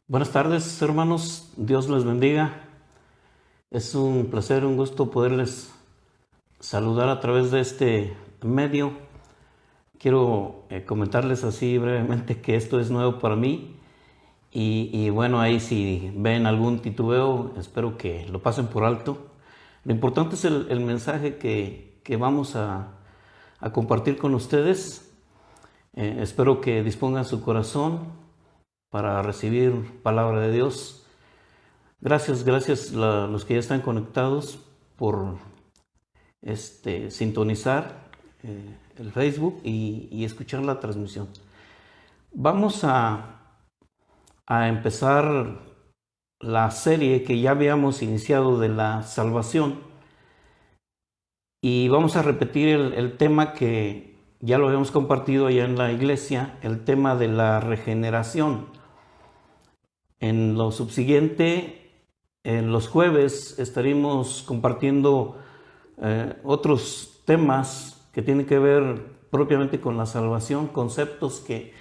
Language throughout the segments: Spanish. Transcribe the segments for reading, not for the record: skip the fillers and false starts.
Buenas tardes, hermanos. Dios les bendiga. Es un placer, un gusto poderles saludar a través de este medio. Quiero comentarles así brevemente que esto es nuevo para mí. Y bueno, ahí si ven algún titubeo, espero que lo pasen por alto. Lo importante es el mensaje que vamos a compartir con ustedes. Espero que dispongan su corazón para recibir palabra de Dios. Gracias a los que ya están conectados por sintonizar el Facebook y escuchar la transmisión. Vamos a empezar la serie que ya habíamos iniciado de la salvación y vamos a repetir el tema que ya lo habíamos compartido allá en la iglesia, el tema de la regeneración. En lo subsiguiente, en los jueves estaremos compartiendo otros temas que tienen que ver propiamente con la salvación, conceptos que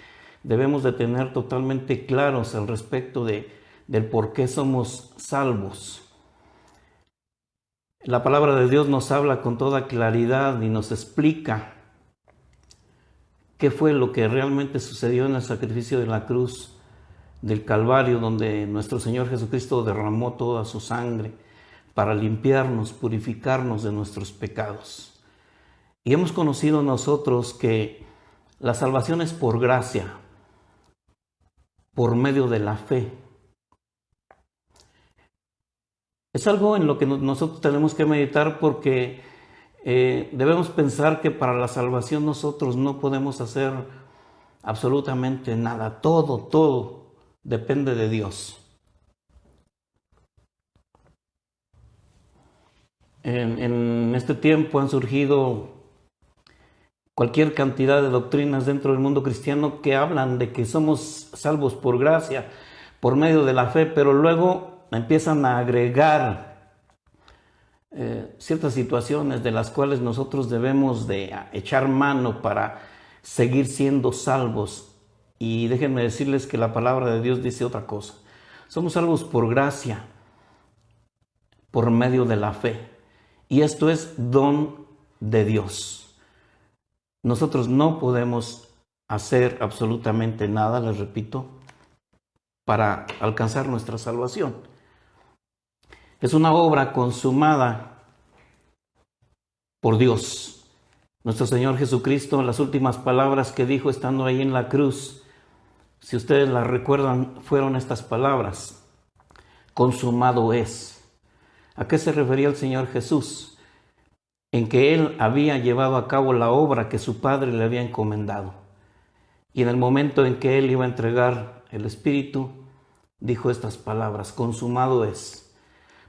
debemos de tener totalmente claros al respecto del por qué somos salvos. La palabra de Dios nos habla con toda claridad y nos explica qué fue lo que realmente sucedió en el sacrificio de la cruz del Calvario, donde nuestro Señor Jesucristo derramó toda su sangre para limpiarnos, purificarnos de nuestros pecados. Y hemos conocido nosotros que la salvación es por gracia, por medio de la fe. Es algo en lo que nosotros tenemos que meditar porque debemos pensar que para la salvación nosotros no podemos hacer absolutamente nada. Todo depende de Dios. En este tiempo han surgido cualquier cantidad de doctrinas dentro del mundo cristiano que hablan de que somos salvos por gracia, por medio de la fe, pero luego empiezan a agregar ciertas situaciones de las cuales nosotros debemos de echar mano para seguir siendo salvos. Y déjenme decirles que la palabra de Dios dice otra cosa. Somos salvos por gracia, por medio de la fe. Y esto es don de Dios. Nosotros no podemos hacer absolutamente nada, les repito, para alcanzar nuestra salvación. Es una obra consumada por Dios. Nuestro Señor Jesucristo, las últimas palabras que dijo estando ahí en la cruz, si ustedes las recuerdan, fueron estas palabras: consumado es. ¿A qué se refería el Señor Jesús? En que Él había llevado a cabo la obra que su Padre le había encomendado. Y en el momento en que Él iba a entregar el Espíritu, dijo estas palabras: consumado es.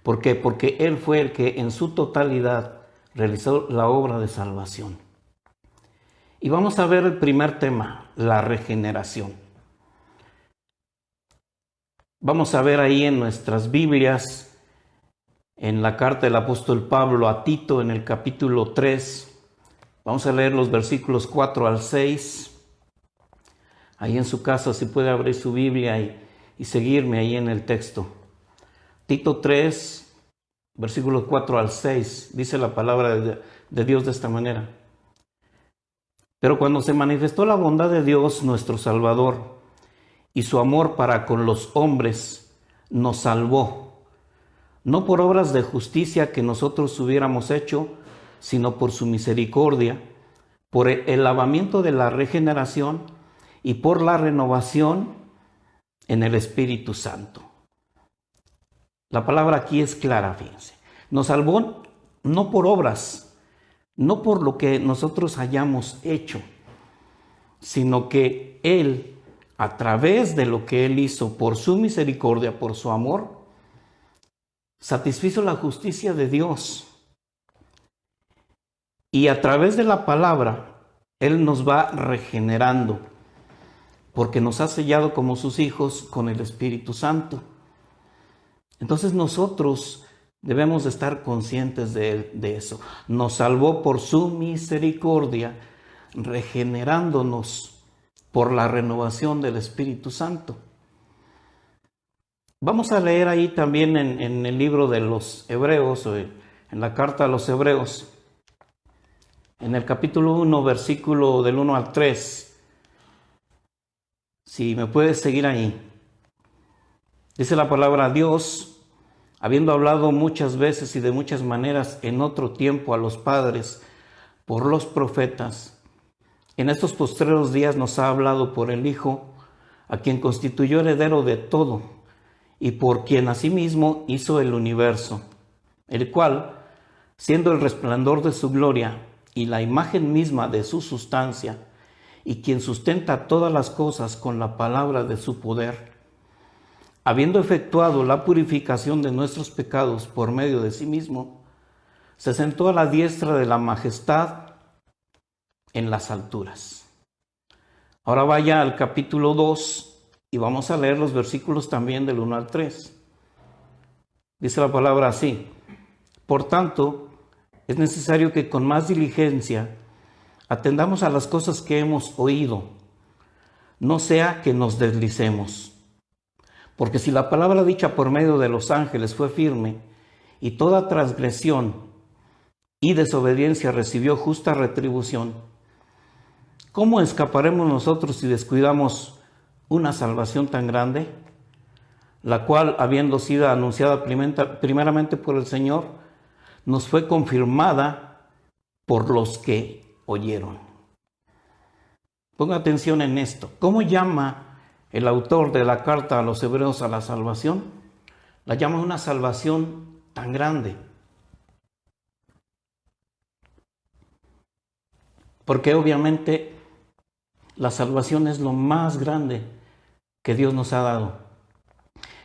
¿Por qué? Porque Él fue el que en su totalidad realizó la obra de salvación. Y vamos a ver el primer tema, la regeneración. Vamos a ver ahí en nuestras Biblias, en la carta del apóstol Pablo a Tito, en el capítulo 3, vamos a leer los versículos 4 al 6. Ahí en su casa si puede abrir su Biblia y seguirme ahí en el texto. Tito 3, versículos 4 al 6, dice la palabra de Dios de esta manera. Pero cuando se manifestó la bondad de Dios nuestro Salvador y su amor para con los hombres, nos salvó, no por obras de justicia que nosotros hubiéramos hecho, sino por su misericordia, por el lavamiento de la regeneración y por la renovación en el Espíritu Santo. La palabra aquí es clara, fíjense. Nos salvó no por obras, no por lo que nosotros hayamos hecho, sino que Él, a través de lo que Él hizo, por su misericordia, por su amor, satisfizo la justicia de Dios. Y a través de la palabra, Él nos va regenerando, porque nos ha sellado como sus hijos con el Espíritu Santo. Entonces nosotros debemos de estar conscientes de eso. Nos salvó por su misericordia, regenerándonos por la renovación del Espíritu Santo. Vamos a leer ahí también en el libro de los Hebreos, o en la carta a los Hebreos, en el capítulo 1, versículo del 1 al 3. Si me puedes seguir ahí. Dice la palabra: Dios, habiendo hablado muchas veces y de muchas maneras en otro tiempo a los padres por los profetas, en estos postreros días nos ha hablado por el Hijo, a quien constituyó heredero de todo, y por quien asimismo hizo el universo, el cual, siendo el resplandor de su gloria y la imagen misma de su sustancia, y quien sustenta todas las cosas con la palabra de su poder, habiendo efectuado la purificación de nuestros pecados por medio de sí mismo, se sentó a la diestra de la majestad en las alturas. Ahora vaya al capítulo 2 y vamos a leer los versículos también del 1 al 3. Dice la palabra así: por tanto, es necesario que con más diligencia atendamos a las cosas que hemos oído, no sea que nos deslicemos. Porque si la palabra dicha por medio de los ángeles fue firme, y toda transgresión y desobediencia recibió justa retribución, ¿cómo escaparemos nosotros si descuidamos una salvación tan grande, la cual, habiendo sido anunciada primeramente por el Señor, nos fue confirmada por los que oyeron? Ponga atención en esto. ¿Cómo llama el autor de la carta a los Hebreos a la salvación? La llama una salvación tan grande. Porque obviamente la salvación es lo más grande que Dios nos ha dado.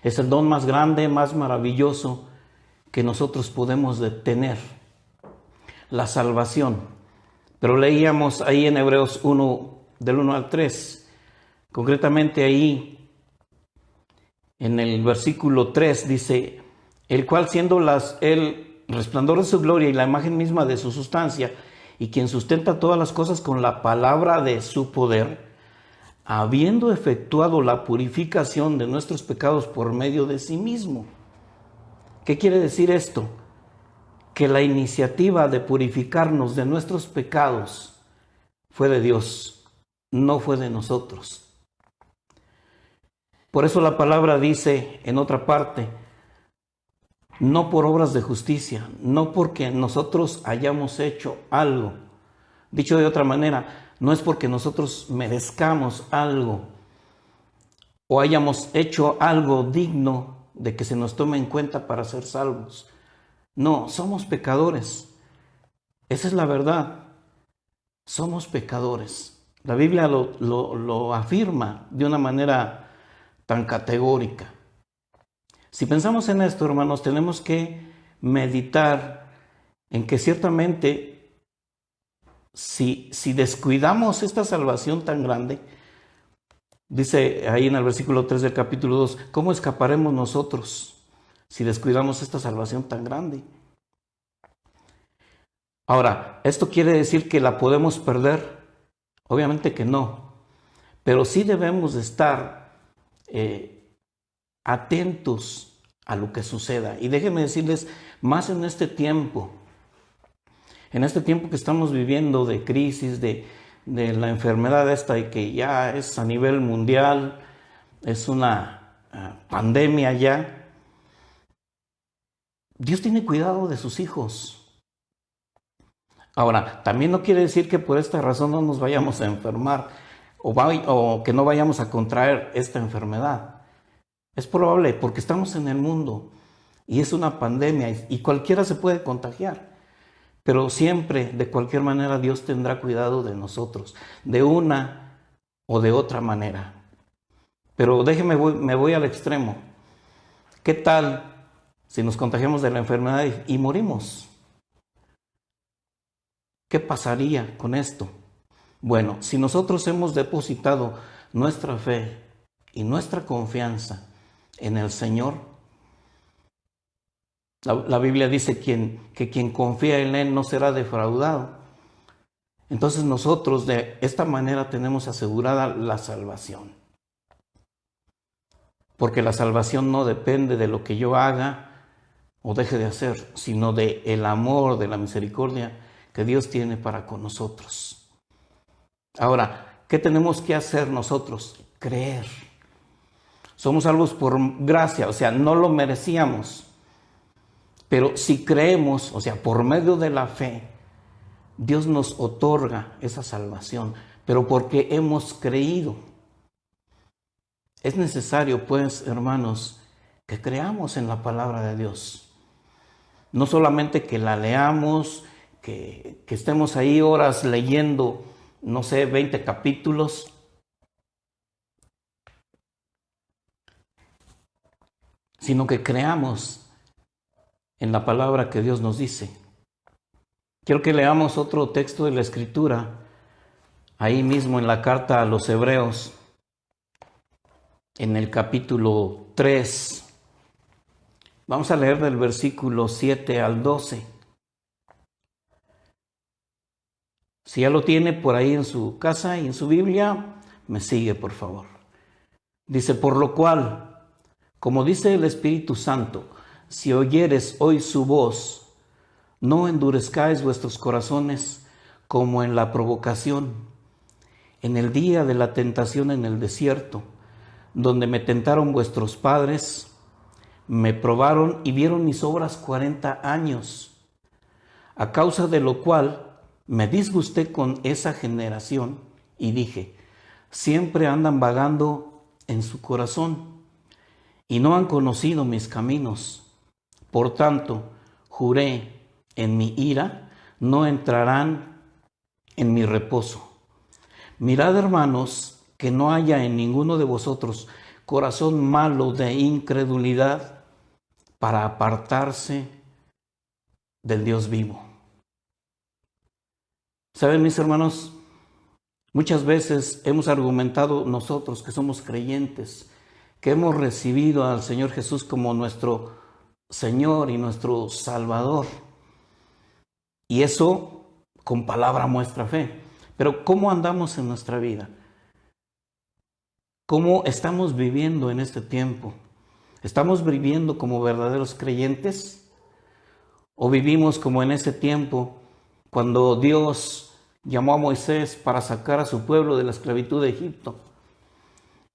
Es el don más grande, más maravilloso que nosotros podemos tener. La salvación. Pero leíamos ahí en Hebreos 1, del 1 al 3. Concretamente ahí, en el versículo 3 dice: el cual, siendo el resplandor de su gloria y la imagen misma de su sustancia, y quien sustenta todas las cosas con la palabra de su poder, habiendo efectuado la purificación de nuestros pecados por medio de sí mismo. ¿Qué quiere decir esto? Que la iniciativa de purificarnos de nuestros pecados fue de Dios, no fue de nosotros. Por eso la palabra dice en otra parte: no por obras de justicia, no porque nosotros hayamos hecho algo. Dicho de otra manera, no es porque nosotros merezcamos algo o hayamos hecho algo digno de que se nos tome en cuenta para ser salvos. No, somos pecadores. Esa es la verdad. Somos pecadores. La Biblia lo afirma de una manera tan categórica. Si pensamos en esto, hermanos, tenemos que meditar en que ciertamente si descuidamos esta salvación tan grande, dice ahí en el versículo 3 del capítulo 2, ¿cómo escaparemos nosotros si descuidamos esta salvación tan grande? Ahora, ¿esto quiere decir que la podemos perder? Obviamente que no, pero sí debemos de estar atentos a lo que suceda. Y déjenme decirles, más en este tiempo que estamos viviendo de crisis, de la enfermedad esta y que ya es a nivel mundial, es una pandemia ya. Dios tiene cuidado de sus hijos. Ahora, también no quiere decir que por esta razón no nos vayamos a enfermar o que no vayamos a contraer esta enfermedad. Es probable porque estamos en el mundo y es una pandemia y cualquiera se puede contagiar. Pero siempre, de cualquier manera, Dios tendrá cuidado de nosotros, de una o de otra manera. Pero me voy al extremo. ¿Qué tal si nos contagiamos de la enfermedad y morimos? ¿Qué pasaría con esto? Bueno, si nosotros hemos depositado nuestra fe y nuestra confianza en el Señor, la Biblia dice que quien confía en Él no será defraudado. Entonces nosotros de esta manera tenemos asegurada la salvación. porque la salvación no depende de lo que yo haga o deje de hacer, sino de el amor, de la misericordia que Dios tiene para con nosotros. Ahora, ¿qué tenemos que hacer nosotros? Creer. Somos salvos por gracia, o sea, no lo merecíamos. Pero si creemos, o sea, por medio de la fe, Dios nos otorga esa salvación, pero porque hemos creído. Es necesario, pues, hermanos, que creamos en la palabra de Dios. No solamente que la leamos, que estemos ahí horas leyendo, no sé, 20 capítulos, sino que creamos en la palabra que Dios nos dice. Quiero que leamos otro texto de la Escritura, ahí mismo en la carta a los Hebreos, en el capítulo 3. Vamos a leer del versículo 7 al 12. Si ya lo tiene por ahí en su casa y en su Biblia, me sigue, por favor. Dice, por lo cual, como dice el Espíritu Santo, si oyeres hoy su voz, no endurezcáis vuestros corazones como en la provocación, en el día de la tentación en el desierto, donde me tentaron vuestros padres, me probaron y vieron mis obras 40 años, a causa de lo cual me disgusté con esa generación y dije, siempre andan vagando en su corazón y no han conocido mis caminos. Por tanto, juré en mi ira, no entrarán en mi reposo. Mirad, hermanos, que no haya en ninguno de vosotros corazón malo de incredulidad para apartarse del Dios vivo. ¿Saben, mis hermanos? Muchas veces hemos argumentado nosotros que somos creyentes, que hemos recibido al Señor Jesús como nuestro Señor y nuestro Salvador. Y eso con palabra muestra fe. Pero ¿cómo andamos en nuestra vida? ¿Cómo estamos viviendo en este tiempo? ¿Estamos viviendo como verdaderos creyentes? ¿O vivimos como en ese tiempo cuando Dios llamó a Moisés para sacar a su pueblo de la esclavitud de Egipto?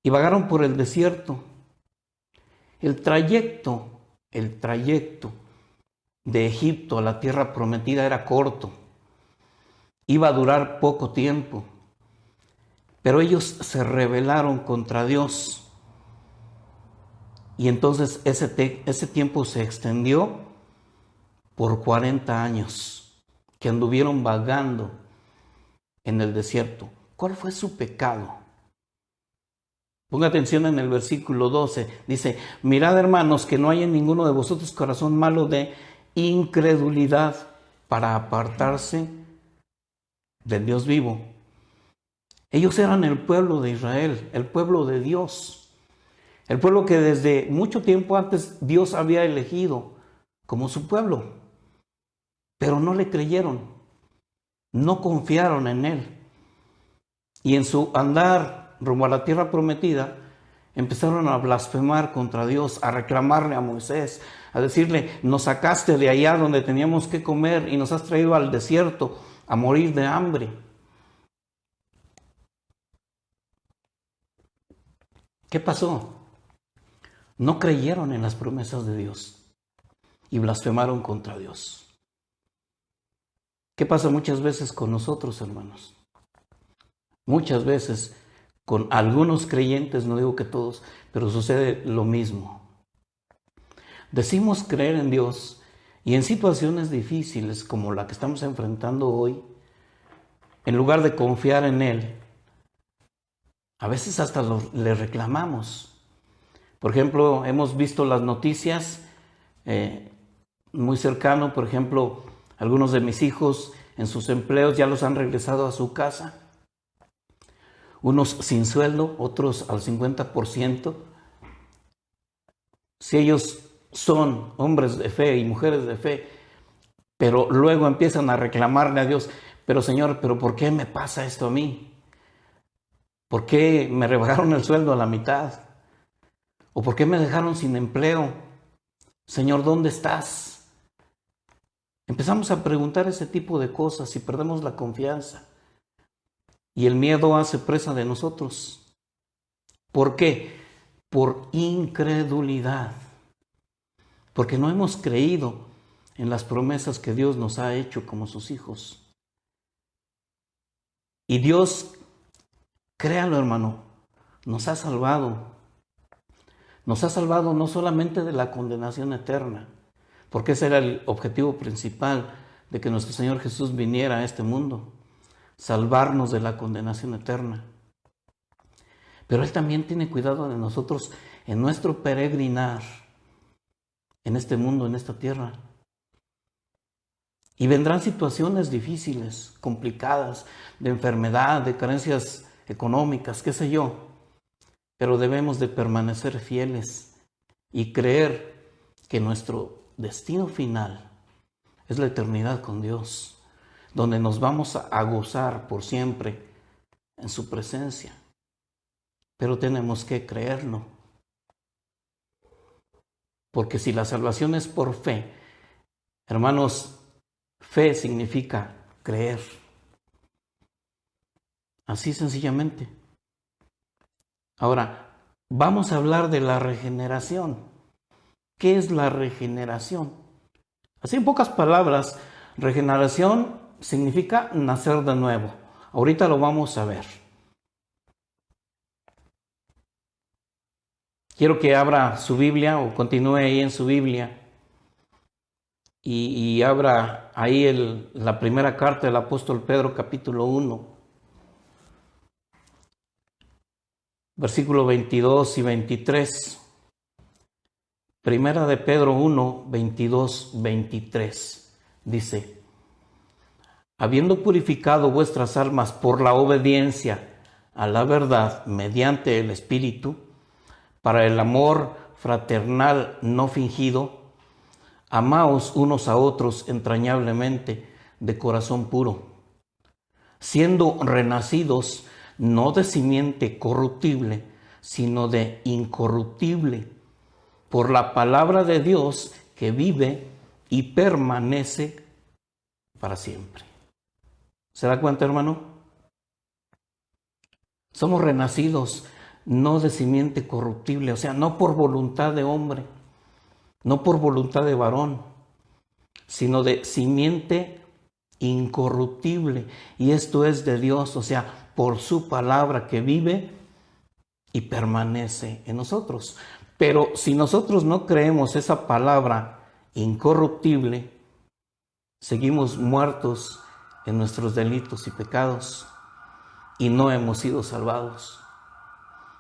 Y vagaron por el desierto. El trayecto de Egipto a la tierra prometida era corto. Iba a durar poco tiempo. Pero ellos se rebelaron contra Dios. Y entonces ese tiempo se extendió por 40 años que anduvieron vagando en el desierto. ¿Cuál fue su pecado? Ponga atención en el versículo 12. Dice, mirad, hermanos, que no haya en ninguno de vosotros corazón malo de incredulidad para apartarse del Dios vivo. Ellos eran el pueblo de Israel, el pueblo de Dios, el pueblo que desde mucho tiempo antes Dios había elegido como su pueblo, pero no le creyeron, no confiaron en Él. Y en su andar rumbo a la tierra prometida, empezaron a blasfemar contra Dios, a reclamarle a Moisés, a decirle, nos sacaste de allá donde teníamos que comer y nos has traído al desierto a morir de hambre. ¿Qué pasó? No creyeron en las promesas de Dios y blasfemaron contra Dios. ¿Qué pasa muchas veces con nosotros, hermanos? Muchas veces con algunos creyentes, no digo que todos, pero sucede lo mismo. Decimos creer en Dios y en situaciones difíciles como la que estamos enfrentando hoy, en lugar de confiar en Él, a veces hasta le reclamamos. Por ejemplo, hemos visto las noticias muy cercano, por ejemplo, algunos de mis hijos en sus empleos ya los han regresado a su casa. Unos sin sueldo, otros al 50%. Si ellos son hombres de fe y mujeres de fe, pero luego empiezan a reclamarle a Dios, pero Señor, ¿pero por qué me pasa esto a mí? ¿Por qué me rebajaron el sueldo a la mitad? ¿O por qué me dejaron sin empleo? Señor, ¿dónde estás? Empezamos a preguntar ese tipo de cosas y perdemos la confianza. Y el miedo hace presa de nosotros. ¿Por qué? Por incredulidad. Porque no hemos creído en las promesas que Dios nos ha hecho como sus hijos. Y Dios, créalo hermano, nos ha salvado. Nos ha salvado no solamente de la condenación eterna, porque ese era el objetivo principal de que nuestro Señor Jesús viniera a este mundo, salvarnos de la condenación eterna. Pero Él también tiene cuidado de nosotros en nuestro peregrinar en este mundo, en esta tierra. Y vendrán situaciones difíciles, complicadas, de enfermedad, de carencias económicas, qué sé yo. Pero debemos de permanecer fieles y creer que nuestro destino final es la eternidad con Dios, donde nos vamos a gozar por siempre en su presencia. Pero tenemos que creerlo. Porque si la salvación es por fe, hermanos, fe significa creer. Así sencillamente. Ahora, vamos a hablar de la regeneración. ¿Qué es la regeneración? Así en pocas palabras, regeneración significa nacer de nuevo. Ahorita lo vamos a ver. Quiero que abra su Biblia o continúe ahí en su Biblia y abra ahí la primera carta del apóstol Pedro, capítulo 1. Versículos 22 y 23. Primera de Pedro 1, 22, 23. Dice: habiendo purificado vuestras almas por la obediencia a la verdad mediante el Espíritu, para el amor fraternal no fingido, amaos unos a otros entrañablemente de corazón puro, siendo renacidos no de simiente corruptible, sino de incorruptible, por la palabra de Dios que vive y permanece para siempre. ¿Se da cuenta, hermano? Somos renacidos no de simiente corruptible, o sea, no por voluntad de hombre, no por voluntad de varón, sino de simiente incorruptible. Y esto es de Dios, o sea, por su palabra que vive y permanece en nosotros. Pero si nosotros no creemos esa palabra incorruptible, seguimos muertos en nuestros delitos y pecados y no hemos sido salvados.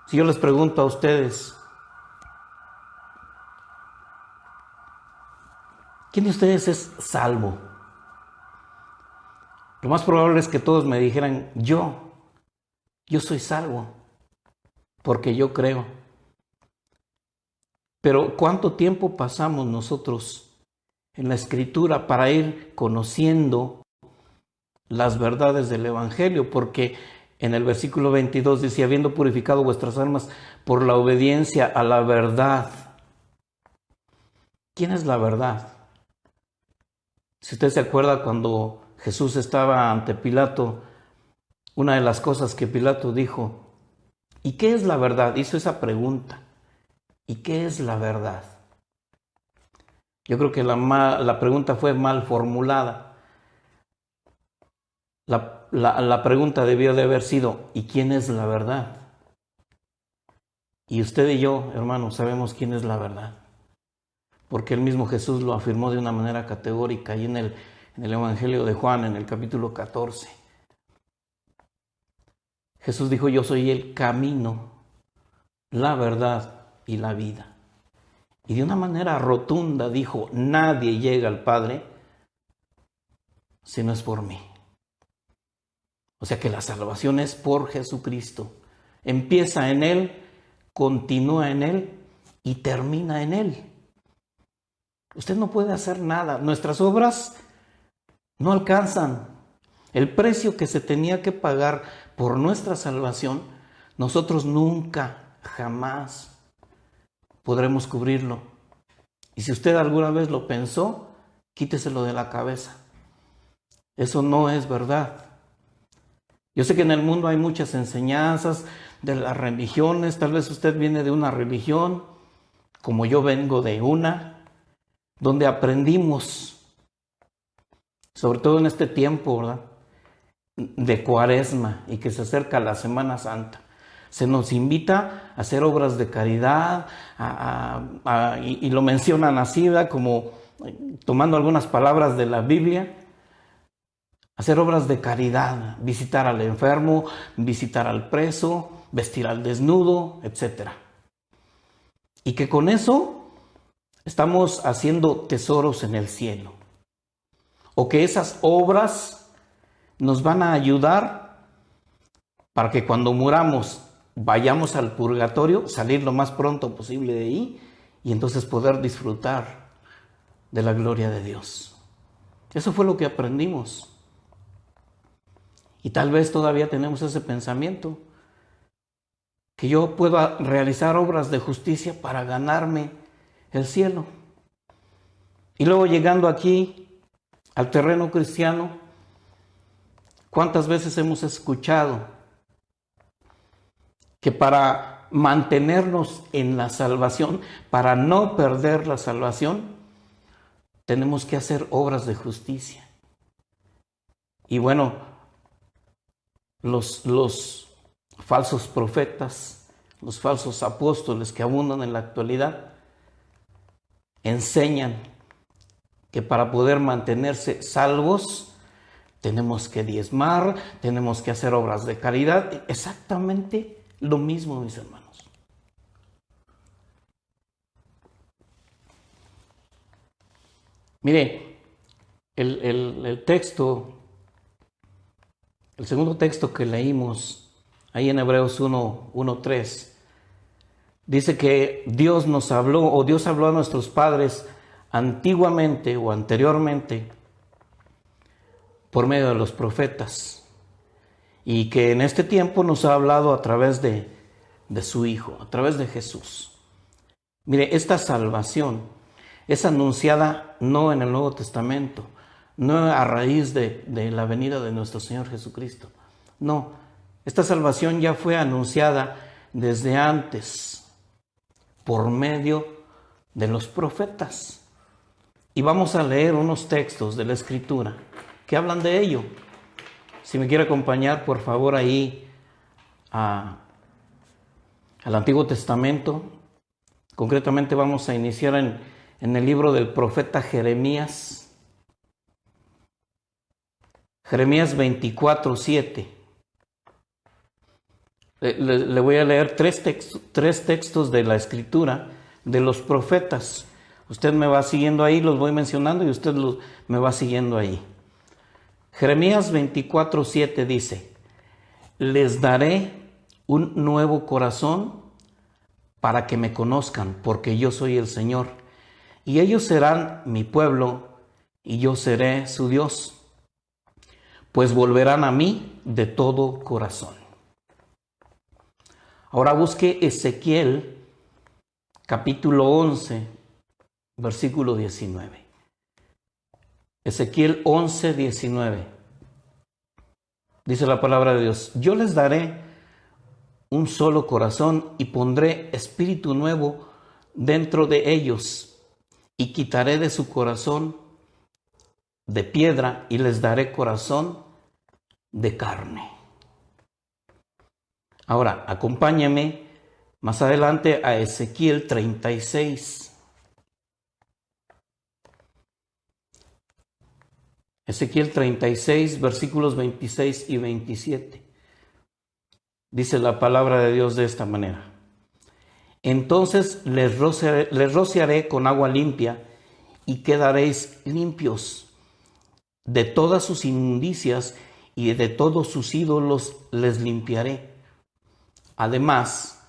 Si yo les pregunto a ustedes, ¿quién de ustedes es salvo? Lo más probable es que todos me dijeran, yo soy salvo, porque yo creo. Pero ¿cuánto tiempo pasamos nosotros en la Escritura para ir conociendo las verdades del Evangelio? Porque en el versículo 22 dice, habiendo purificado vuestras almas por la obediencia a la verdad. ¿Quién es la verdad? Si usted se acuerda cuando Jesús estaba ante Pilato, una de las cosas que Pilato dijo, ¿y qué es la verdad? Hizo esa pregunta. ¿Y qué es la verdad? Yo creo que la pregunta fue mal formulada. La pregunta debió de haber sido, ¿y quién es la verdad? Y usted y yo, hermanos, sabemos quién es la verdad. Porque el mismo Jesús lo afirmó de una manera categórica y en el Evangelio de Juan, en el capítulo 14. Jesús dijo, yo soy el camino, la verdad y la vida. Y de una manera rotunda dijo, nadie llega al Padre si no es por mí. O sea que la salvación es por Jesucristo. Empieza en Él, continúa en Él y termina en Él. Usted no puede hacer nada. Nuestras obras no alcanzan. El precio que se tenía que pagar por nuestra salvación, nosotros nunca, jamás podremos cubrirlo. Y si usted alguna vez lo pensó, quíteselo de la cabeza. Eso no es verdad. Yo sé que en el mundo hay muchas enseñanzas de las religiones. Tal vez usted viene de una religión, como yo vengo de una, donde aprendimos, sobre todo en este tiempo, ¿verdad?, de Cuaresma y que se acerca la Semana Santa. Se nos invita a hacer obras de caridad, y lo mencionan así, ¿verdad?, como tomando algunas palabras de la Biblia. Hacer obras de caridad, visitar al enfermo, visitar al preso, vestir al desnudo, etc. Y que con eso estamos haciendo tesoros en el cielo. O que esas obras nos van a ayudar para que cuando muramos vayamos al purgatorio, salir lo más pronto posible de ahí y entonces poder disfrutar de la gloria de Dios. Eso fue lo que aprendimos. Y tal vez todavía tenemos ese pensamiento, que yo pueda realizar obras de justicia para ganarme el cielo. Y luego llegando aquí al terreno cristiano, ¿cuántas veces hemos escuchado que para mantenernos en la salvación, para no perder la salvación, tenemos que hacer obras de justicia? Y bueno, los falsos profetas, los falsos apóstoles que abundan en la actualidad, enseñan que para poder mantenerse salvos tenemos que diezmar, tenemos que hacer obras de caridad. Exactamente lo mismo, mis hermanos. Mire, el texto, el segundo texto que leímos ahí en Hebreos 1:3, dice que Dios nos habló, o Dios habló a nuestros padres antiguamente o anteriormente por medio de los profetas, y que en este tiempo nos ha hablado a través de su Hijo, a través de Jesús. Mire, esta salvación es anunciada no en el Nuevo Testamento, no a raíz de la venida de nuestro Señor Jesucristo. No, esta salvación ya fue anunciada desde antes, por medio de los profetas. Y vamos a leer unos textos de la Escritura que hablan de ello. Si me quiere acompañar, por favor, ahí al Antiguo Testamento. Concretamente vamos a iniciar en el libro del profeta Jeremías. Jeremías 24:7. Le voy a leer tres textos de la Escritura, de los profetas. Usted me va siguiendo ahí, los voy mencionando y usted me va siguiendo ahí. Jeremías 24:7 dice: les daré un nuevo corazón para que me conozcan, porque yo soy el Señor, y ellos serán mi pueblo, y yo seré su Dios, pues volverán a mí de todo corazón. Ahora busque Ezequiel capítulo 11, versículo 19. Ezequiel 11:19. Dice la palabra de Dios: yo les daré un solo corazón y pondré espíritu nuevo dentro de ellos, y quitaré de su corazón de piedra y les daré corazón de carne. Ahora, acompáñame más adelante a Ezequiel 36. Ezequiel 36, versículos 26 y 27. Dice la palabra de Dios de esta manera: entonces les rociaré con agua limpia y quedaréis limpios. De todas sus inmundicias y de todos sus ídolos les limpiaré. Además,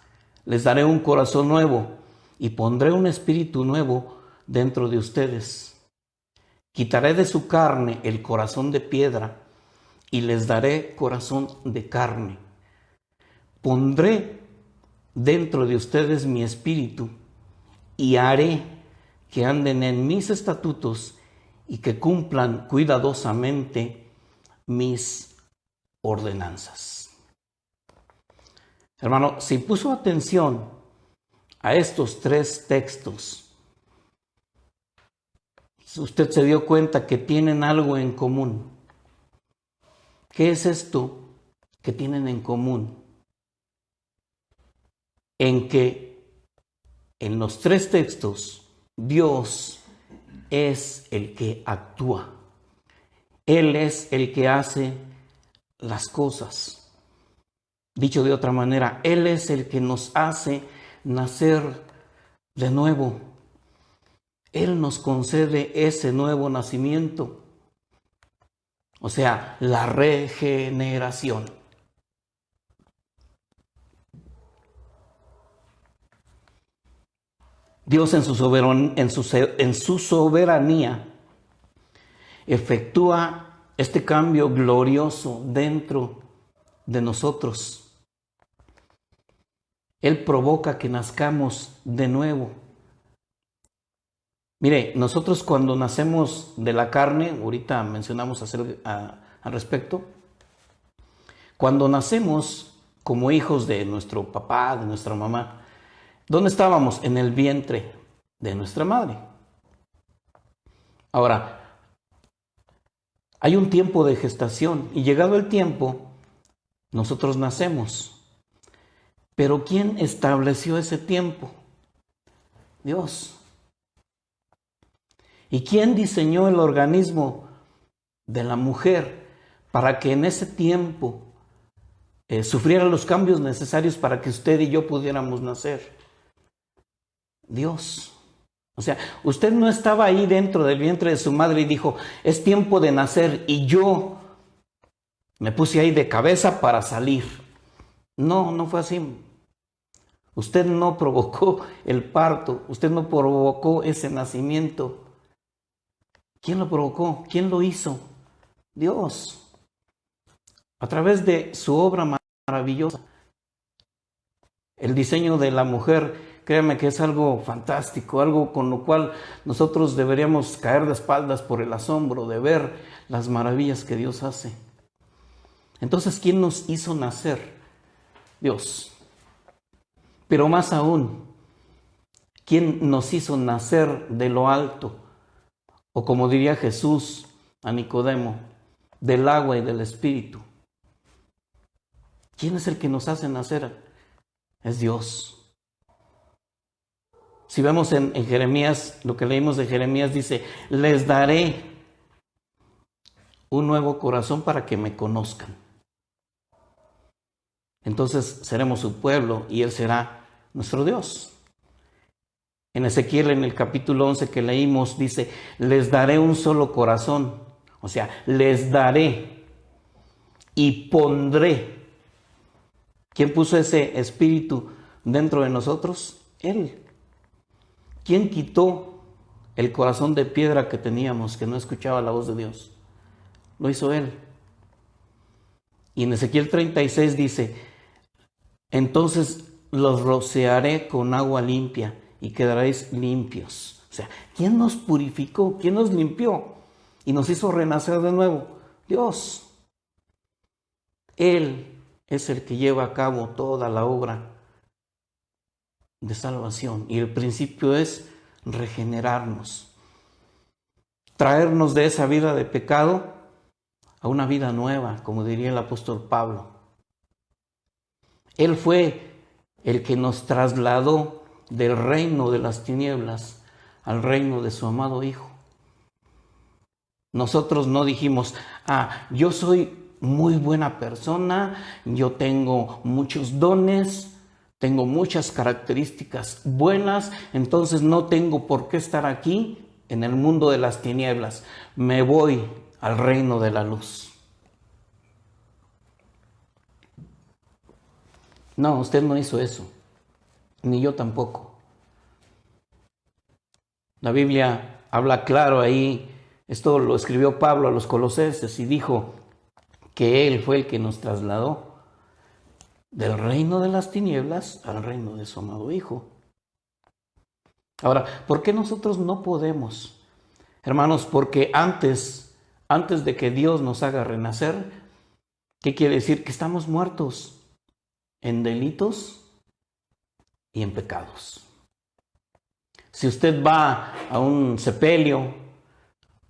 les daré un corazón nuevo y pondré un espíritu nuevo dentro de ustedes. Quitaré de su carne el corazón de piedra y les daré corazón de carne. Pondré dentro de ustedes mi espíritu y haré que anden en mis estatutos y que cumplan cuidadosamente mis ordenanzas. Hermano, si puso atención a estos tres textos, usted se dio cuenta que tienen algo en común. ¿Qué es esto que tienen en común? En que en los tres textos Dios es el que actúa. Él es el que hace las cosas. Dicho de otra manera, Él es el que nos hace nacer de nuevo. Él nos concede ese nuevo nacimiento. O sea, la regeneración. Dios en su soberanía efectúa este cambio glorioso dentro de nosotros. Él provoca que nazcamos de nuevo. Mire, nosotros cuando nacemos de la carne, ahorita mencionamos al respecto, cuando nacemos como hijos de nuestro papá, de nuestra mamá, ¿dónde estábamos? En el vientre de nuestra madre. Ahora, hay un tiempo de gestación y llegado el tiempo, nosotros nacemos. Pero ¿quién estableció ese tiempo? Dios. ¿Y quién diseñó el organismo de la mujer para que en ese tiempo sufriera los cambios necesarios para que usted y yo pudiéramos nacer? Dios. O sea, usted no estaba ahí dentro del vientre de su madre y dijo, es tiempo de nacer y yo me puse ahí de cabeza para salir. No, no fue así. Usted no provocó el parto, usted no provocó ese nacimiento. ¿Quién lo provocó? ¿Quién lo hizo? Dios. A través de su obra maravillosa. El diseño de la mujer, créame que es algo fantástico, algo con lo cual nosotros deberíamos caer de espaldas por el asombro de ver las maravillas que Dios hace. Entonces, ¿quién nos hizo nacer? Dios. Pero más aún, ¿quién nos hizo nacer de lo alto? O como diría Jesús a Nicodemo, del agua y del Espíritu. ¿Quién es el que nos hace nacer? Es Dios. Si vemos en Jeremías, lo que leímos de Jeremías dice, les daré un nuevo corazón para que me conozcan. Entonces seremos su pueblo y Él será nuestro Dios. En Ezequiel, en el capítulo 11 que leímos, dice, les daré un solo corazón. O sea, les daré y pondré. ¿Quién puso ese espíritu dentro de nosotros? Él. ¿Quién quitó el corazón de piedra que teníamos, que no escuchaba la voz de Dios? Lo hizo Él. Y en Ezequiel 36 dice, entonces los rociaré con agua limpia y quedaréis limpios. O sea, ¿quién nos purificó? ¿Quién nos limpió? Y nos hizo renacer de nuevo. Dios. Él es el que lleva a cabo toda la obra de salvación. Y el principio es regenerarnos. Traernos de esa vida de pecado a una vida nueva, como diría el apóstol Pablo. Él fue el que nos trasladó del reino de las tinieblas al reino de su amado Hijo. Nosotros no dijimos, yo soy muy buena persona, yo tengo muchos dones, tengo muchas características buenas, entonces no tengo por qué estar aquí en el mundo de las tinieblas. Me voy al reino de la luz. No, usted no hizo eso, ni yo tampoco. La Biblia habla claro ahí, esto lo escribió Pablo a los Colosenses y dijo que Él fue el que nos trasladó del reino de las tinieblas al reino de su amado Hijo. Ahora, ¿por qué nosotros no podemos? Hermanos, porque antes de que Dios nos haga renacer, ¿qué quiere decir? Que estamos muertos en delitos y en pecados. Si usted va a un sepelio,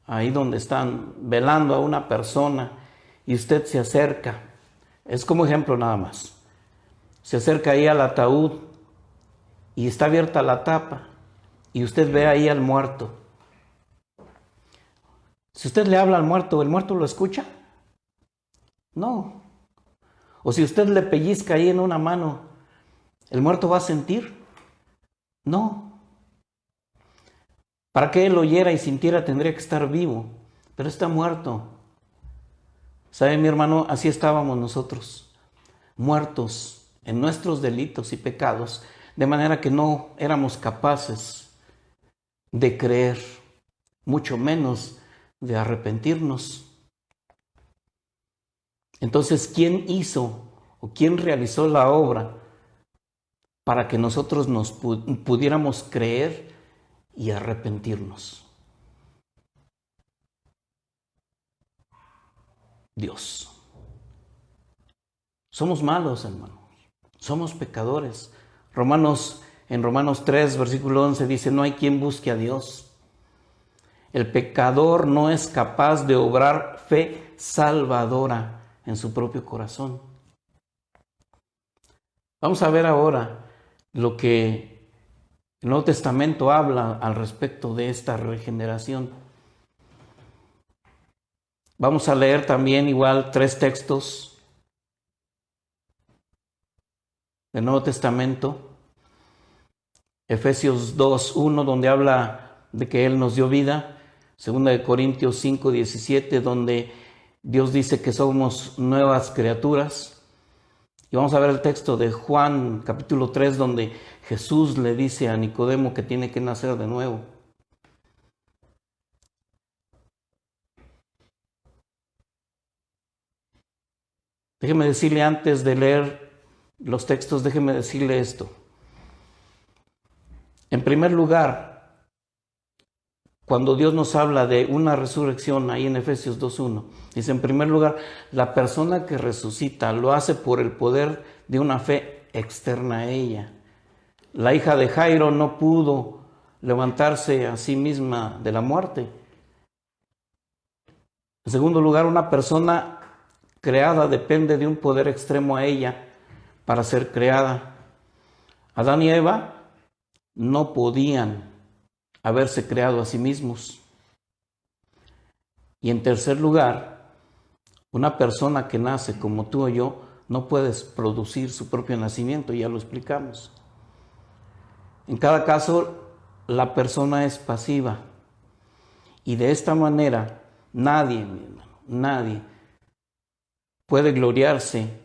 ahí donde están velando a una persona, y usted se acerca, es como ejemplo nada más, se acerca ahí al ataúd y está abierta la tapa y usted ve ahí al muerto. Si usted le habla al muerto, ¿el muerto lo escucha? No. O si usted le pellizca ahí en una mano, ¿el muerto va a sentir? No. Para que él oyera y sintiera tendría que estar vivo, pero está muerto. ¿Sabe, mi hermano? Así estábamos nosotros, muertos en nuestros delitos y pecados, de manera que no éramos capaces de creer, mucho menos de arrepentirnos. Entonces, ¿quién hizo o quién realizó la obra para que nosotros nos pudiéramos creer y arrepentirnos? Dios. Somos malos, hermanos. Somos pecadores. En Romanos 3, versículo 11 dice, no hay quien busque a Dios. El pecador no es capaz de obrar fe salvadora en su propio corazón. Vamos a ver ahora lo que el Nuevo Testamento habla al respecto de esta regeneración. Vamos a leer también igual 3 textos del Nuevo Testamento. Efesios 2:1, donde habla de que Él nos dio vida. 2 Corintios 5:17, donde Dios dice que somos nuevas criaturas. Y vamos a ver el texto de Juan capítulo 3, donde Jesús le dice a Nicodemo que tiene que nacer de nuevo. Déjeme decirle, antes de leer los textos, déjeme decirle esto. En primer lugar, cuando Dios nos habla de una resurrección, ahí en Efesios 2:1, dice, en primer lugar, la persona que resucita lo hace por el poder de una fe externa a ella. La hija de Jairo no pudo levantarse a sí misma de la muerte. En segundo lugar, una persona creada depende de un poder extremo a ella para ser creada. Adán y Eva no podían haberse creado a sí mismos. Y en tercer lugar, una persona que nace como tú o yo no puede producir su propio nacimiento, ya lo explicamos. En cada caso, la persona es pasiva. Y de esta manera, nadie, mi hermano, nadie puede gloriarse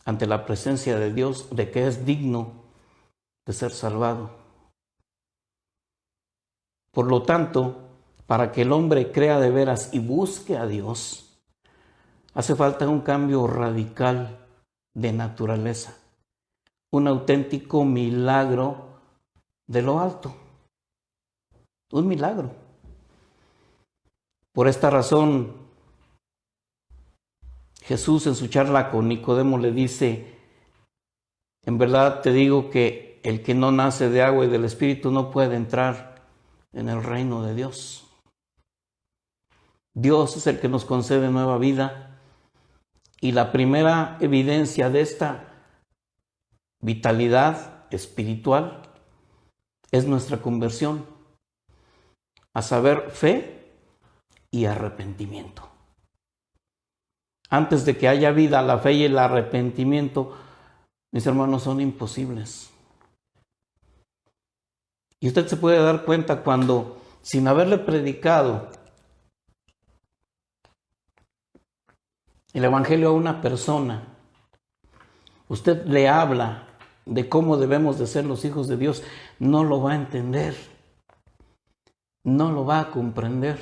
ante la presencia de Dios de que es digno de ser salvado. Por lo tanto, para que el hombre crea de veras y busque a Dios, hace falta un cambio radical de naturaleza, un auténtico milagro de lo alto, un milagro. Por esta razón, Jesús en su charla con Nicodemo le dice, en verdad te digo que el que no nace de agua y del Espíritu no puede entrar en el reino de Dios. Dios es el que nos concede nueva vida y la primera evidencia de esta vitalidad espiritual es nuestra conversión, a saber, fe y arrepentimiento. Antes de que haya vida, la fe y el arrepentimiento, mis hermanos, son imposibles. Y usted se puede dar cuenta cuando, sin haberle predicado el Evangelio a una persona, usted le habla de cómo debemos de ser los hijos de Dios, no lo va a entender, no lo va a comprender.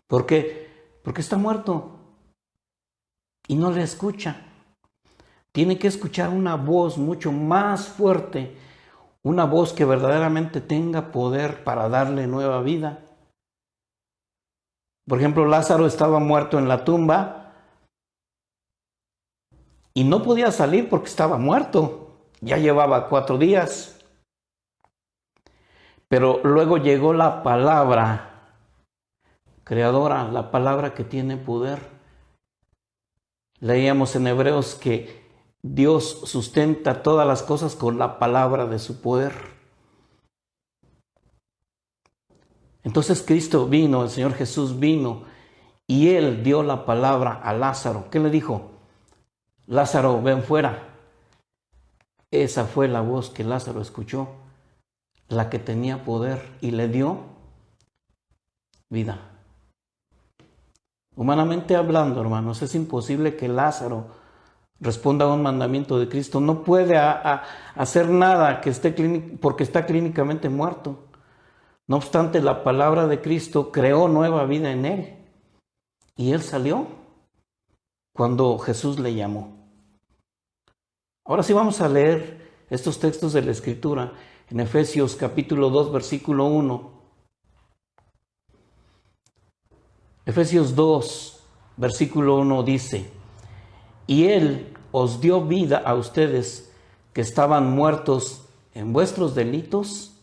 ¿Por qué? Porque está muerto y no le escucha. Tiene que escuchar una voz mucho más fuerte, una voz que verdaderamente tenga poder para darle nueva vida. Por ejemplo, Lázaro estaba muerto en la tumba y no podía salir porque estaba muerto. Ya llevaba 4 días. Pero luego llegó la palabra creadora, la palabra que tiene poder. Leíamos en Hebreos que Dios sustenta todas las cosas con la palabra de su poder. Entonces Cristo vino, el Señor Jesús vino y Él dio la palabra a Lázaro. ¿Qué le dijo? Lázaro, ven fuera. Esa fue la voz que Lázaro escuchó, la que tenía poder y le dio vida. Humanamente hablando, hermanos, es imposible que Lázaro responda a un mandamiento de Cristo. No puede hacer nada porque está clínicamente muerto. No obstante, la palabra de Cristo creó nueva vida en él. Y él salió cuando Jesús le llamó. Ahora sí vamos a leer estos textos de la Escritura en Efesios capítulo 2, versículo 1. Efesios 2, versículo 1 dice: y Él os dio vida a ustedes que estaban muertos en vuestros delitos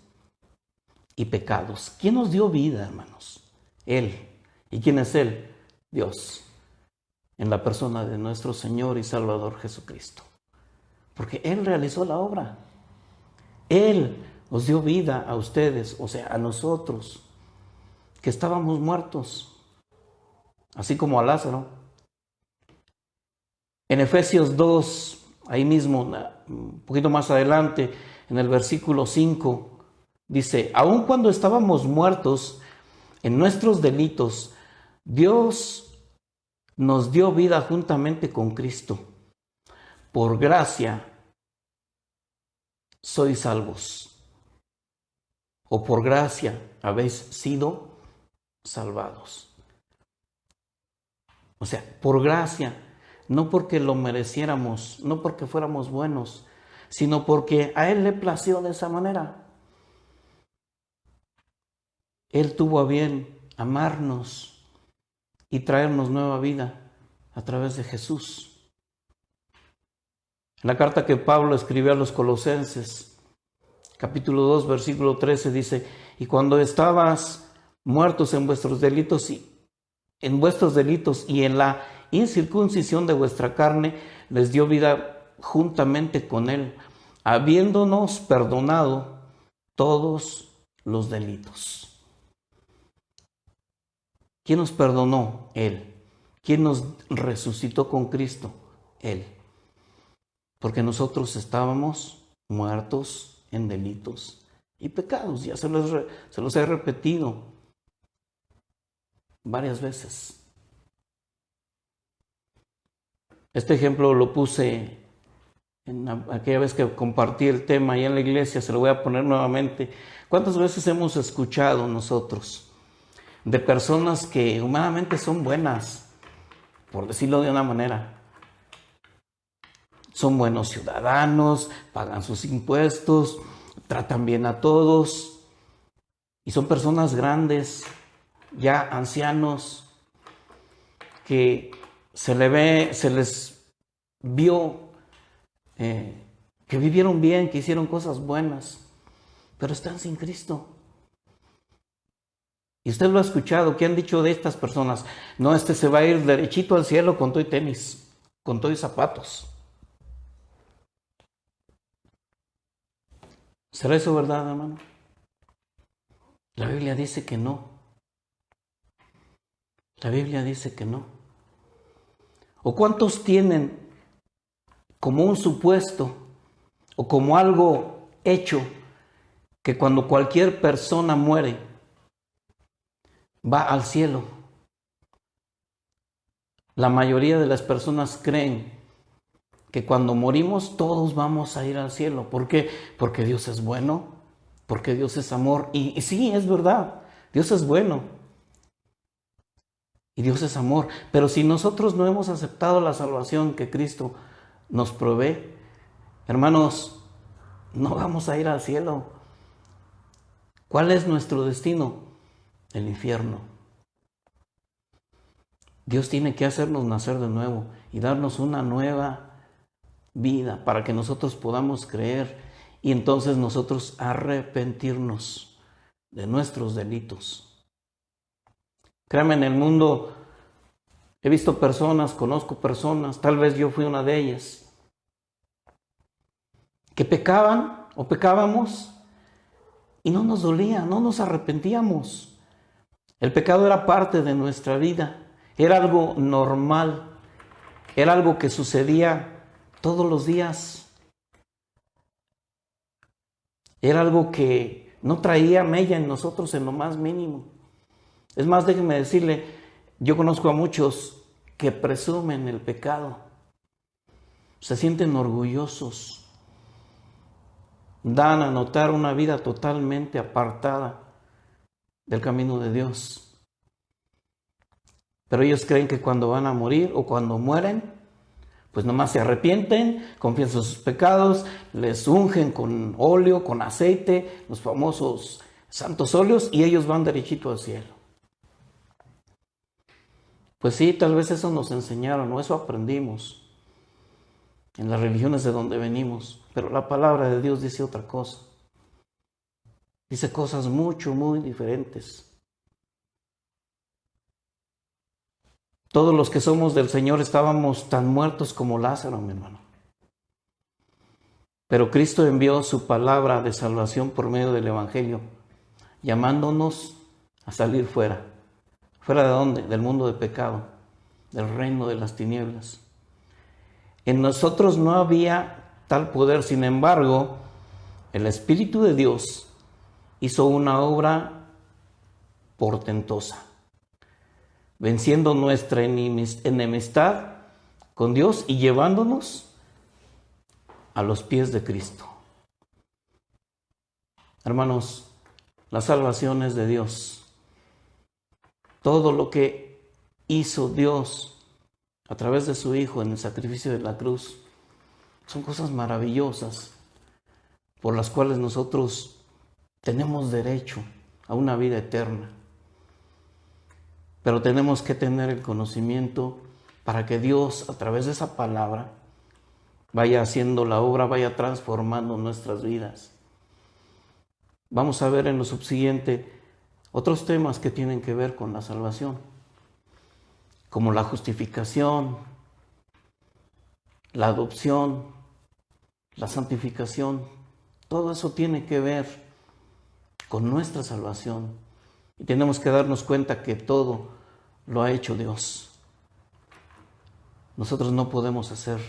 y pecados. ¿Quién nos dio vida, hermanos? Él. ¿Y quién es Él? Dios, en la persona de nuestro Señor y Salvador Jesucristo. Porque Él realizó la obra. Él os dio vida a ustedes, o sea, a nosotros, que estábamos muertos, así como a Lázaro. En Efesios 2, ahí mismo, un poquito más adelante, en el versículo 5, dice: aun cuando estábamos muertos en nuestros delitos, Dios nos dio vida juntamente con Cristo. Por gracia sois salvos, o por gracia habéis sido salvados. O sea, por gracia, no porque lo mereciéramos, no porque fuéramos buenos, sino porque a Él le plació de esa manera. Él tuvo a bien amarnos y traernos nueva vida a través de Jesús. En la carta que Pablo escribió a los Colosenses, capítulo 2, versículo 13, dice: y cuando estabas muertos en vuestros delitos y en la incircuncisión de vuestra carne, les dio vida juntamente con Él, habiéndonos perdonado todos los delitos. ¿Quién nos perdonó? Él. ¿Quién nos resucitó con Cristo? Él. Porque nosotros estábamos muertos en delitos y pecados. Ya se los he repetido varias veces. Este ejemplo lo puse en aquella vez que compartí el tema ahí en la iglesia, se lo voy a poner nuevamente. ¿Cuántas veces hemos escuchado nosotros de personas que humanamente son buenas, por decirlo de una manera? Son buenos ciudadanos, pagan sus impuestos, tratan bien a todos, y son personas grandes, ya ancianos, que se les vio que vivieron bien, que hicieron cosas buenas, pero están sin Cristo. Y usted lo ha escuchado, ¿qué han dicho de estas personas? No, se va a ir derechito al cielo con todo y tenis, con todo y zapatos. ¿Será eso verdad, hermano? La Biblia dice que no. La Biblia dice que no. ¿O cuántos tienen como un supuesto o como algo hecho que cuando cualquier persona muere va al cielo? La mayoría de las personas creen que cuando morimos todos vamos a ir al cielo. ¿Por qué? Porque Dios es bueno, porque Dios es amor. Y sí, es verdad, Dios es bueno y Dios es amor. Pero si nosotros no hemos aceptado la salvación que Cristo nos provee, hermanos, no vamos a ir al cielo. ¿Cuál es nuestro destino? El infierno. Dios tiene que hacernos nacer de nuevo y darnos una nueva vida para que nosotros podamos creer y entonces nosotros arrepentirnos de nuestros delitos. Créame, en el mundo he visto personas, conozco personas, tal vez yo fui una de ellas, que pecaban o pecábamos y no nos dolía, no nos arrepentíamos. El pecado era parte de nuestra vida, era algo normal, era algo que sucedía todos los días. Era algo que no traía mella en nosotros en lo más mínimo. Es más, déjenme decirle, yo conozco a muchos que presumen el pecado, se sienten orgullosos, dan a notar una vida totalmente apartada del camino de Dios. Pero ellos creen que cuando van a morir o cuando mueren, pues nomás se arrepienten, confiesan sus pecados, les ungen con óleo, con aceite, los famosos santos óleos, y ellos van derechito al cielo. Pues sí, tal vez eso nos enseñaron o eso aprendimos en las religiones de donde venimos, pero la palabra de Dios dice otra cosa. Dice cosas muy diferentes. Todos los que somos del Señor estábamos tan muertos como Lázaro, mi hermano. Pero Cristo envió su palabra de salvación por medio del Evangelio, llamándonos a salir fuera. ¿Fuera de dónde? Del mundo de pecado, del reino de las tinieblas. En nosotros no había tal poder, sin embargo, el Espíritu de Dios hizo una obra portentosa, venciendo nuestra enemistad con Dios y llevándonos a los pies de Cristo. Hermanos, la salvación es de Dios. Todo lo que hizo Dios a través de su Hijo en el sacrificio de la cruz son cosas maravillosas por las cuales nosotros tenemos derecho a una vida eterna. Pero tenemos que tener el conocimiento para que Dios, a través de esa palabra, vaya haciendo la obra, vaya transformando nuestras vidas. Vamos a ver en lo subsiguiente otros temas que tienen que ver con la salvación, como la justificación, la adopción, la santificación. Todo eso tiene que ver con nuestra salvación. Y tenemos que darnos cuenta que todo lo ha hecho Dios. Nosotros no podemos hacer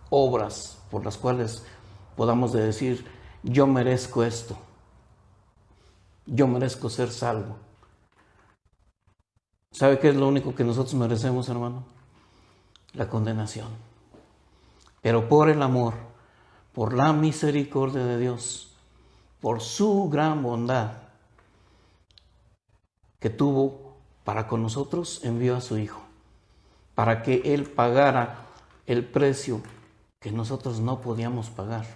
obras por las cuales podamos decir, yo merezco esto, yo merezco ser salvo. ¿Sabe qué es lo único que nosotros merecemos, hermano? La condenación. Pero por el amor, por la misericordia de Dios, por su gran bondad que tuvo para con nosotros, envió a su Hijo, para que Él pagara el precio que nosotros no podíamos pagar.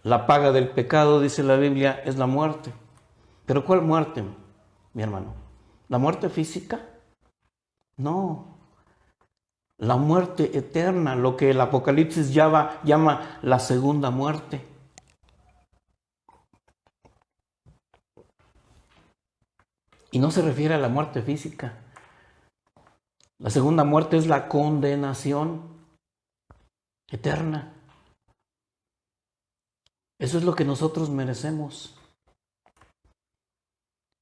La paga del pecado, dice la Biblia, es la muerte. ¿Pero cuál muerte, mi hermano? ¿La muerte física? No. La muerte eterna, lo que el Apocalipsis llama la segunda muerte. Y no se refiere a la muerte física. La segunda muerte es la condenación eterna. Eso es lo que nosotros merecemos.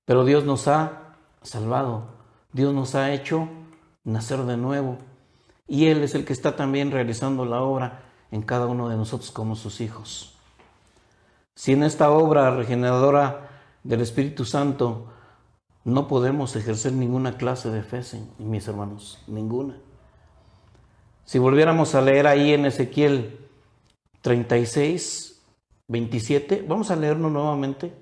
Pero Dios nos ha salvado. Dios nos ha hecho nacer de nuevo. Y Él es el que está también realizando la obra en cada uno de nosotros como sus hijos. Si en esta obra regeneradora del Espíritu Santo no podemos ejercer ninguna clase de fe, mis hermanos, ninguna. Si volviéramos a leer ahí en Ezequiel 36, 27, vamos a leerlo nuevamente.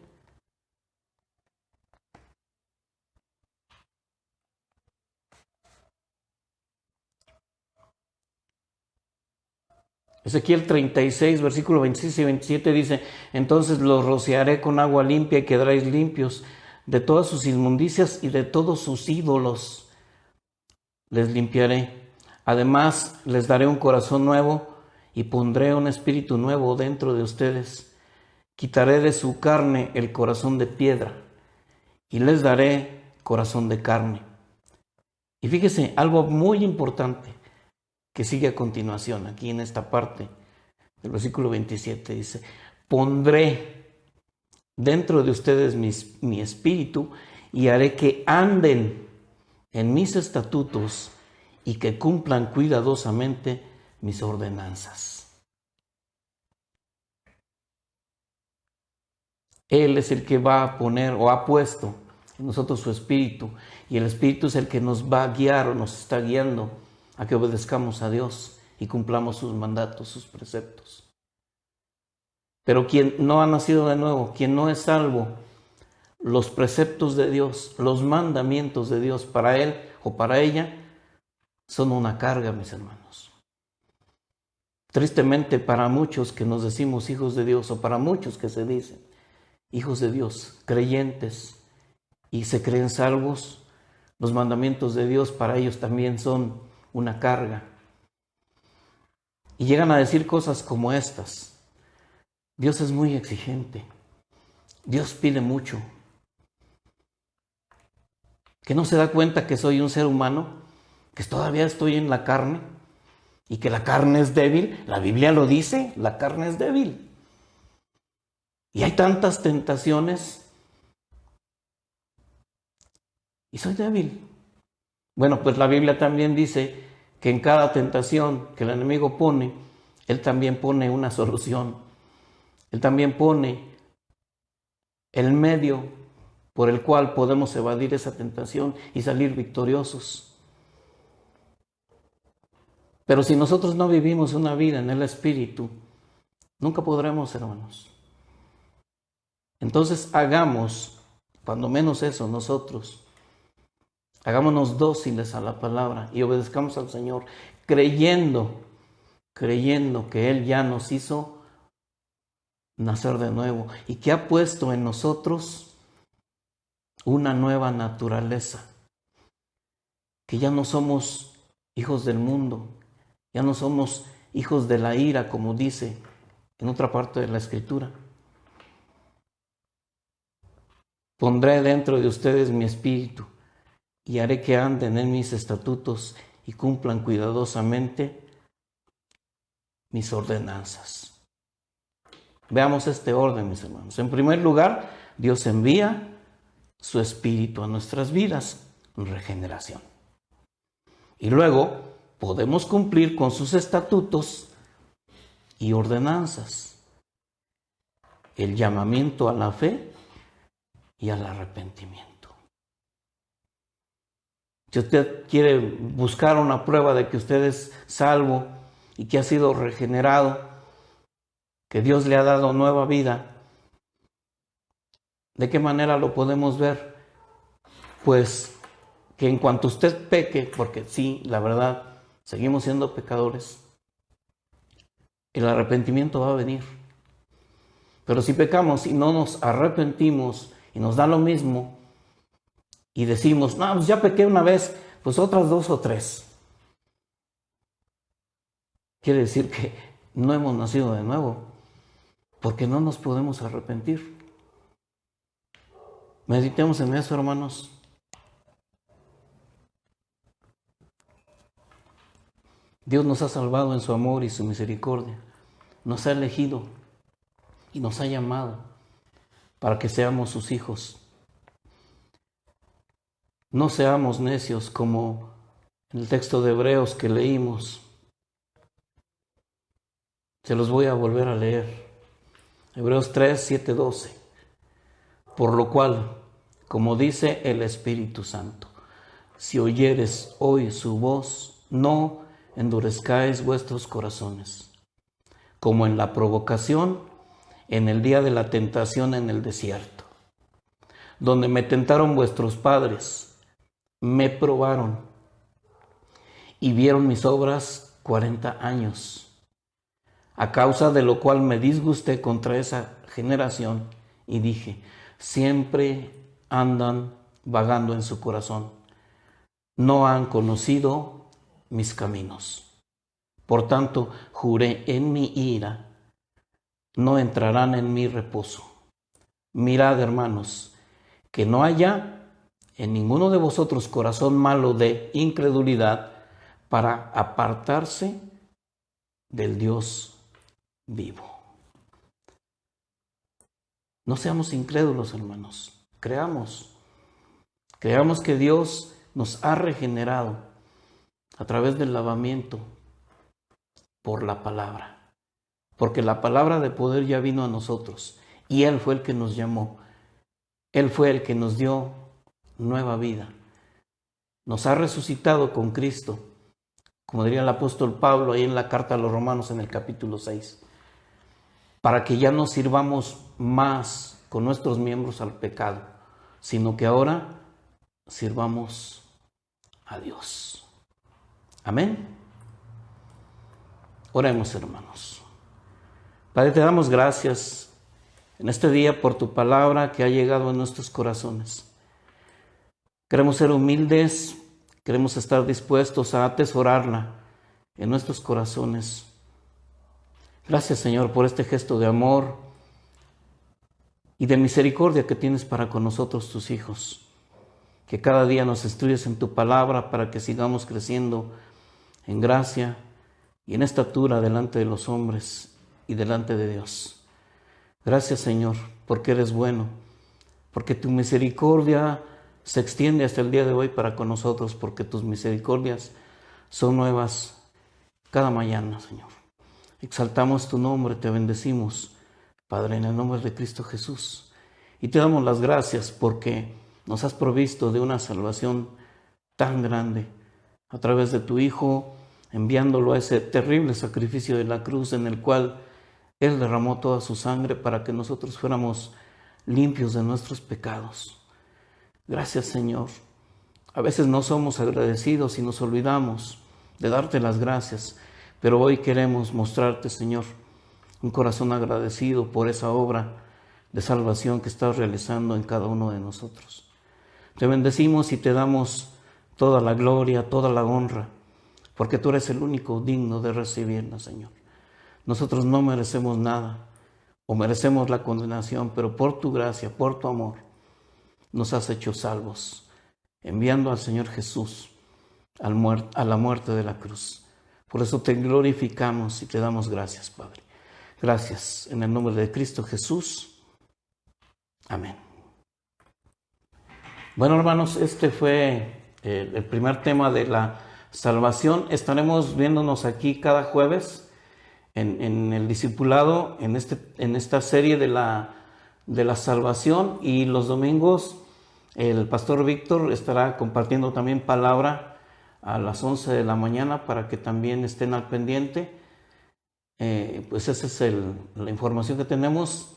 Ezequiel 36, versículo 26 y 27 dice: entonces los rociaré con agua limpia y quedaréis limpios de todas sus inmundicias y de todos sus ídolos les limpiaré. Además les daré un corazón nuevo y pondré un espíritu nuevo dentro de ustedes. Quitaré de su carne el corazón de piedra y les daré corazón de carne. Y fíjese, algo muy importante que sigue a continuación, aquí en esta parte del versículo 27, dice: pondré dentro de ustedes mi espíritu y haré que anden en mis estatutos y que cumplan cuidadosamente mis ordenanzas. Él es el que va a poner o ha puesto en nosotros su espíritu, y el espíritu es el que nos va a guiar o nos está guiando a que obedezcamos a Dios y cumplamos sus mandatos, sus preceptos. Pero quien no ha nacido de nuevo, quien no es salvo, los preceptos de Dios, los mandamientos de Dios para él o para ella son una carga, mis hermanos. Tristemente, para muchos que nos decimos hijos de Dios, o para muchos que se dicen hijos de Dios, creyentes, y se creen salvos, los mandamientos de Dios para ellos también son una carga. Y llegan a decir cosas como estas: Dios es muy exigente, Dios pide mucho, que no se da cuenta que soy un ser humano, que todavía estoy en la carne y que la carne es débil. La Biblia lo dice, la carne es débil. Y hay tantas tentaciones y soy débil. Bueno, pues la Biblia también dice que en cada tentación que el enemigo pone, él también pone una solución. Él también pone el medio por el cual podemos evadir esa tentación y salir victoriosos. Pero si nosotros no vivimos una vida en el Espíritu, nunca podremos, hermanos. Entonces hagamos, cuando menos eso, nosotros, hagámonos dóciles a la palabra y obedezcamos al Señor, creyendo que Él ya nos hizo nacer de nuevo y que ha puesto en nosotros una nueva naturaleza, que ya no somos hijos del mundo, ya no somos hijos de la ira, como dice en otra parte de la Escritura. Pondré dentro de ustedes mi espíritu y haré que anden en mis estatutos y cumplan cuidadosamente mis ordenanzas. Veamos este orden, mis hermanos. En primer lugar, Dios envía su espíritu a nuestras vidas, regeneración. Y luego podemos cumplir con sus estatutos y ordenanzas, el llamamiento a la fe y al arrepentimiento. Si usted quiere buscar una prueba de que usted es salvo y que ha sido regenerado, que Dios le ha dado nueva vida, ¿de qué manera lo podemos ver? Pues que en cuanto usted peque, porque sí, la verdad, seguimos siendo pecadores, el arrepentimiento va a venir. Pero si pecamos y no nos arrepentimos y nos da lo mismo y decimos: no, pues ya pequé una vez, pues otras 2 o 3. Quiere decir que no hemos nacido de nuevo, porque no nos podemos arrepentir. Meditemos en eso, hermanos. Dios nos ha salvado en su amor y su misericordia. Nos ha elegido y nos ha llamado para que seamos sus hijos. No seamos necios, como en el texto de Hebreos que leímos. Se los voy a volver a leer. Hebreos 3, 7, 12. Por lo cual, como dice el Espíritu Santo, si oyeres hoy su voz, no endurezcáis vuestros corazones, como en la provocación, en el día de la tentación en el desierto, donde me tentaron vuestros padres, me probaron y vieron mis obras 40 años. a causa de lo cual me disgusté contra esa generación y dije, siempre andan vagando en su corazón, no han conocido mis caminos. Por tanto, juré en mi ira, no entrarán en mi reposo. Mirad, hermanos, que no haya en ninguno de vosotros corazón malo de incredulidad para apartarse del Dios vivo. No seamos incrédulos, hermanos. Creamos que Dios nos ha regenerado a través del lavamiento por la palabra. Porque la palabra de poder ya vino a nosotros y Él fue el que nos llamó. Él fue el que nos dio nueva vida. Nos ha resucitado con Cristo, como diría el apóstol Pablo ahí en la carta a los Romanos en el capítulo 6, para que ya no sirvamos más con nuestros miembros al pecado, sino que ahora sirvamos a Dios. Amén. Oremos, hermanos. Padre, te damos gracias en este día por tu palabra que ha llegado a nuestros corazones. Queremos ser humildes, queremos estar dispuestos a atesorarla en nuestros corazones. Gracias, Señor, por este gesto de amor y de misericordia que tienes para con nosotros, tus hijos. Que cada día nos instruyes en tu palabra para que sigamos creciendo en gracia y en estatura delante de los hombres y delante de Dios. Gracias, Señor, porque eres bueno, porque tu misericordia se extiende hasta el día de hoy para con nosotros, porque tus misericordias son nuevas cada mañana, Señor. Exaltamos tu nombre, te bendecimos, Padre, en el nombre de Cristo Jesús. Y te damos las gracias porque nos has provisto de una salvación tan grande a través de tu Hijo, enviándolo a ese terrible sacrificio de la cruz en el cual Él derramó toda su sangre para que nosotros fuéramos limpios de nuestros pecados. Gracias, Señor. A veces no somos agradecidos y nos olvidamos de darte las gracias, pero hoy queremos mostrarte, Señor, un corazón agradecido por esa obra de salvación que estás realizando en cada uno de nosotros. Te bendecimos y te damos toda la gloria, toda la honra, porque tú eres el único digno de recibirla, Señor. Nosotros no merecemos nada o merecemos la condenación, pero por tu gracia, por tu amor, nos has hecho salvos, enviando al Señor Jesús a la muerte de la cruz. Por eso te glorificamos y te damos gracias, Padre. Gracias en el nombre de Cristo Jesús. Amén. Bueno, hermanos, este fue el primer tema de la salvación. Estaremos viéndonos aquí cada jueves en el discipulado, en esta serie de la salvación, y los domingos el pastor Víctor estará compartiendo también palabra a las 11 de la mañana para que también estén al pendiente. Pues esa es la información que tenemos.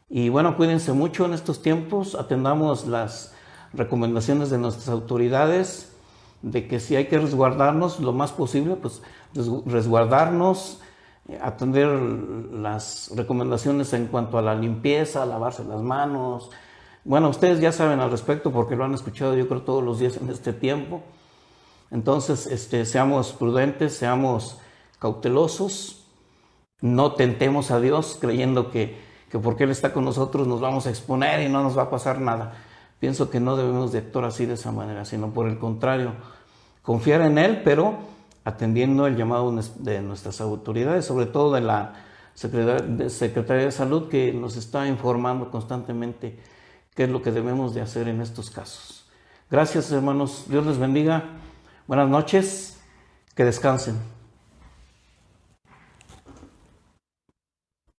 Y bueno, cuídense mucho en estos tiempos, atendamos las recomendaciones de nuestras autoridades, de que si hay que resguardarnos lo más posible, pues resguardarnos, atender las recomendaciones en cuanto a la limpieza, lavarse las manos. Bueno, ustedes ya saben al respecto porque lo han escuchado yo creo todos los días en este tiempo. Entonces, seamos prudentes, seamos cautelosos, no tentemos a Dios creyendo que porque Él está con nosotros nos vamos a exponer y no nos va a pasar nada. Pienso que no debemos de actuar así de esa manera, sino por el contrario, confiar en Él, pero atendiendo el llamado de nuestras autoridades, sobre todo de la Secretaría de Salud, que nos está informando constantemente qué es lo que debemos de hacer en estos casos. Gracias, hermanos. Dios les bendiga. Buenas noches. Que descansen.